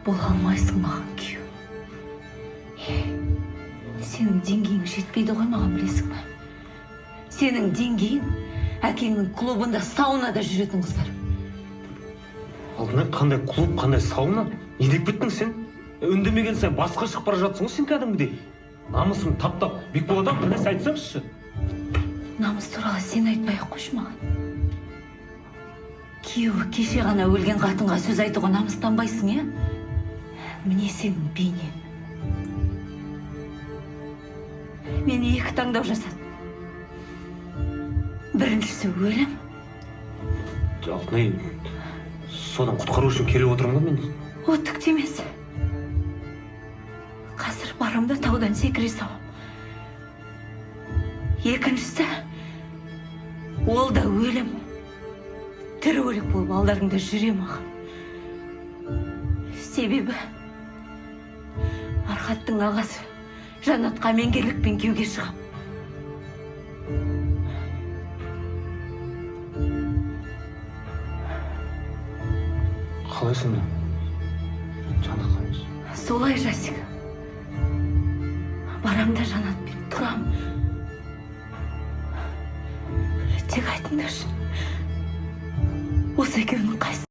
Бола алмайсың маған күйеу. Сенің деңгейің жетпейді ғой маған, білесің бе? Сенің деңгейің әкеңнің клубында, саунада жүретін қыздар. Алтынай, қандай клуб, қандай сауна? Не деп кеттің сен? Үндемеген сен басқа шығып бара жатсың ғой сен кәдімгідей. Намысым таптап, Бекболаттан бір нәрсе айтсаңшы. Намыс туралы сен айтпай-ақ қойшы маған. Күйеуі кеше ғана өлген қатынға сөз айтуға намыстанбайсың, е? Міне сенің бейнең. Мені екі таңдау жасады. Біріншісі өлім. Алтынай, содан құтқару үшін келіп отырмын ғой мен. О, түкте емес. Қазір барымда таудан секіре салам. Екіншісі, ол да өлім. Тірі өлік болып алдарыңда жүре маған. Себебі Архаттың ағасы Жанатқа менгерлікпен күйеуге шығам. Қалай сонда? Жанат қамыз. Солай, Жасик. Барамда Жанатпен тұрам. Тек айтыңдаршы. Осы екеуінің қайсысы?